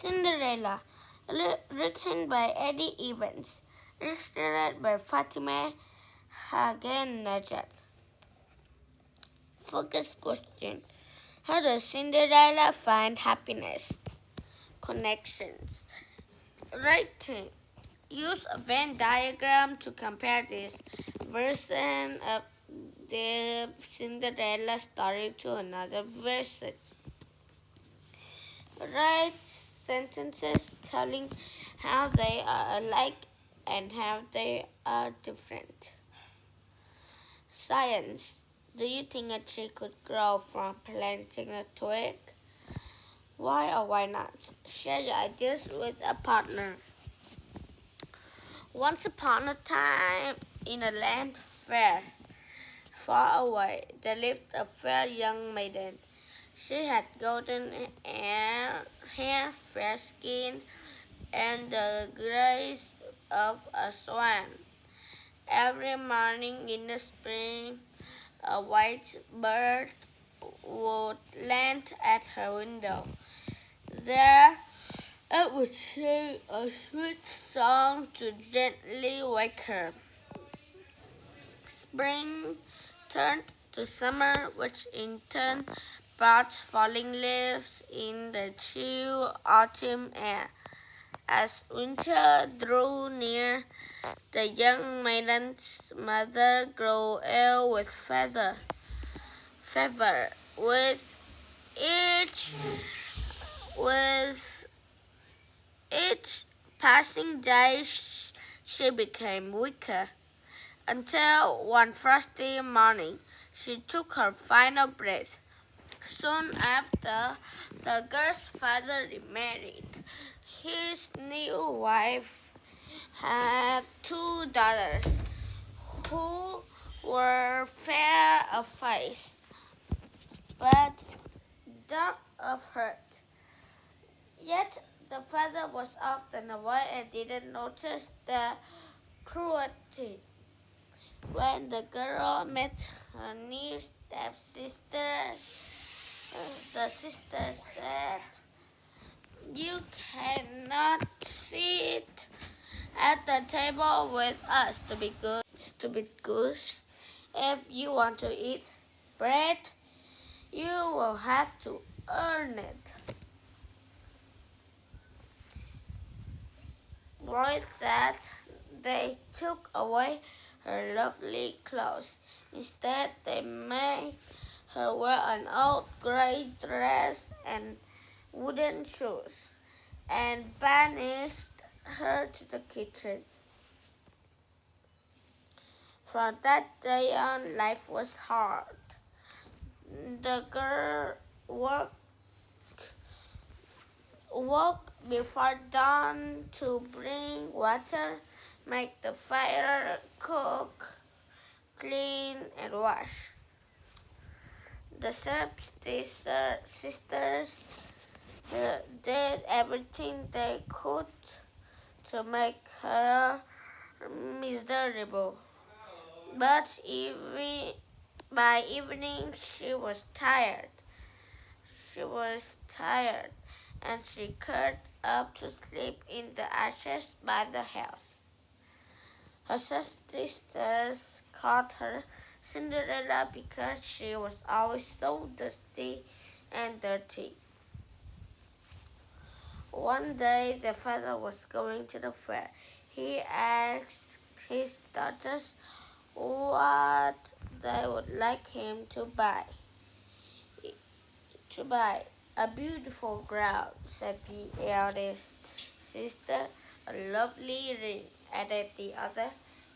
Cinderella, written by Eddie Evans, illustrated by Fatima Hagen Najat. Focus question: how does Cinderella find happiness? Connections. Writing. Use a Venn diagram to compare this version of the Cinderella story to another version. Write sentences telling how they are alike and how they are different. Science. Do you think a tree could grow from planting a twig? Why or why not? Share your ideas with a partner. Once upon a time, in a land far away, there lived a fair young maiden. She had golden hair, fair skin, and the grace of a swan. Every morning in the spring, a white bird would land at her window. There it would sing a sweet song to gently wake her. Spring turned to summer, which in turn brought falling leaves in the chill autumn air. As winter drew near, the young maiden's mother grew ill with fever. With each with each passing day, she became weaker, until one frosty morning she took her final breath. Soon after, the girl's father remarried. His new wife had two daughters who were fair of face but dark of heart. Yet the father was often away and didn't notice the cruelty. When the girl met her new stepsister, the sister said, "You cannot sit at the table with us, stupid goose. If you want to eat bread, you will have to earn it." With that, they took away her lovely clothes. Instead, they made her wear an old gray dress and wooden shoes, and banished her to the kitchen. From that day on, life was hard. The girl woke before dawn to bring water, make the fire, cook, clean, and wash. The sisters did everything they could to make her miserable. But by evening she was tired. And she curled up to sleep in the ashes by the hearth. Her sisters called her Cinderella because she was always so dusty and dirty. One day the father was going to the fair. He asked his daughters what they would like him to buy. "A beautiful gown," said the eldest sister. "A lovely ring," added the other.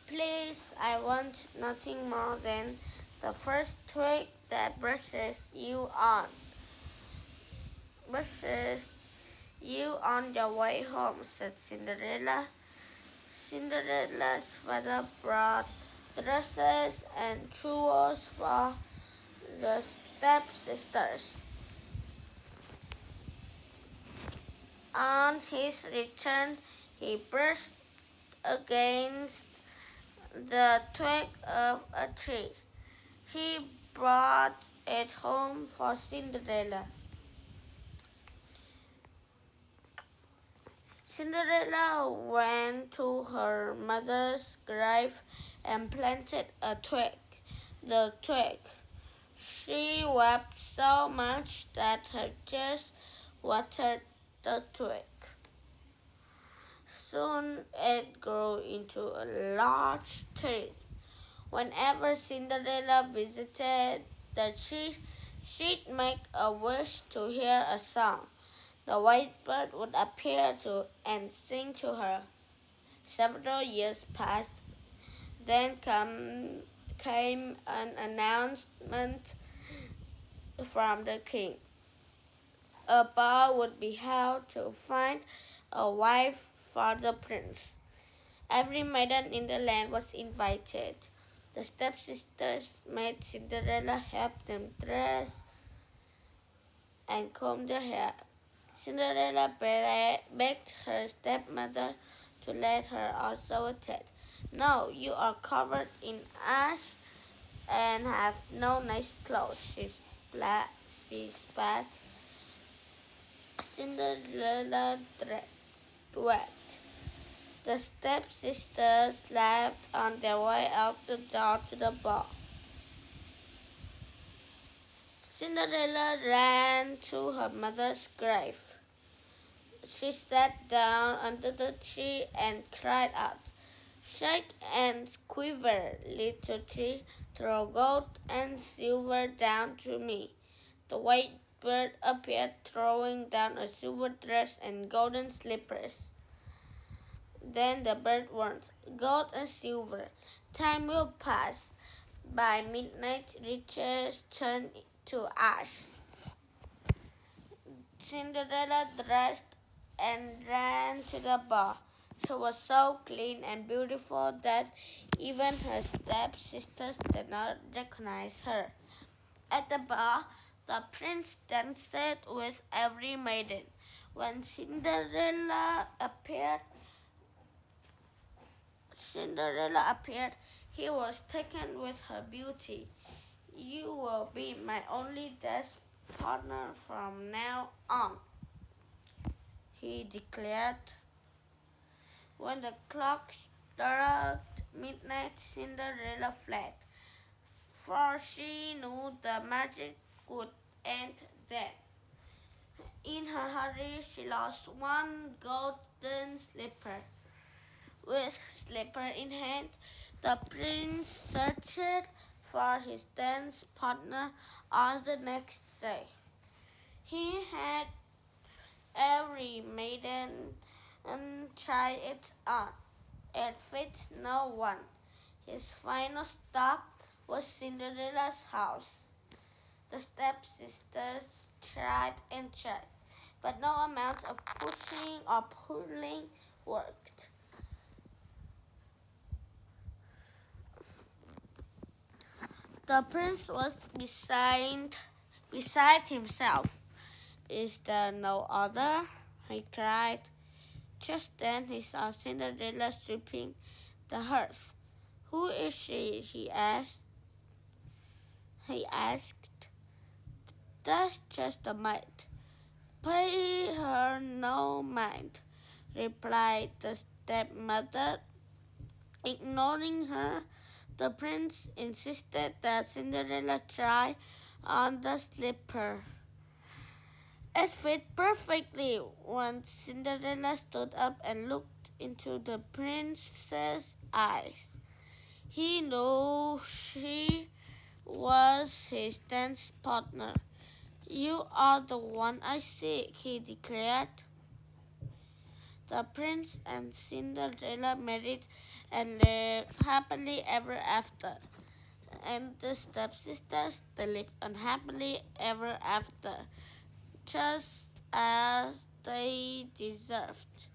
"Please, I want nothing more than the first twig that brushes you on your way home," said Cinderella. Cinderella's father brought dresses and jewels for the stepsisters. On his return, he brushed against the twig of a tree. He brought it home for Cinderella. Cinderella went to her mother's grave and planted a twig. The twig. She wept so much that her tears watered the twig. Soon it grew into a large tree. Whenever Cinderella visited the tree, she'd make a wish to hear a song. The white bird would appear and sing to her. Several years passed. Then came an announcement from the king. A ball would be held to find a wife for the prince. Every maiden in the land was invited. The stepsisters made Cinderella help them dress and comb their hair. Cinderella begged her stepmother to let her also attend. No, you are covered in ash and have no nice clothes, she spat. Cinderella wept. The stepsisters laughed on their way out the door to the ball. Cinderella ran to her mother's grave. She sat down under the tree and cried out, "Shake and quiver, little tree, throw gold and silver down to me." The white bird appeared, throwing down a silver dress and golden slippers. Then the bird warned, "Gold and silver, time will pass. By midnight, riches turn to ash." Cinderella dressed and ran to the ball. She was so clean and beautiful that even her stepsisters did not recognize her. At the ball, the prince danced with every maiden. When Cinderella appeared, he was taken with her beauty. "You will be my only dance partner from now on," he declared. When the clock struck midnight, Cinderella fled, for she knew the magic would end then. In her hurry, she lost one golden slipper. With slipper in hand, the prince searched for his dance partner all the next day. He had every maiden try it on. It fit no one. His final stop was Cinderella's house. The stepsisters tried and tried, but no amount of pushing or pulling worked. The prince was beside himself. "Is there no other?" he cried. Just then he saw Cinderella sweeping the hearth. "Who is she?" he asked. "That's just a maid. Pay her no mind," replied the stepmother. Ignoring her, the prince insisted that Cinderella try on the slipper. It fit perfectly. When Cinderella stood up and looked into the prince's eyes, he knew she was his dance partner. "You are the one I seek," he declared. The prince and Cinderella married and lived happily ever after. And the stepsisters, they lived unhappily ever after, just as they deserved.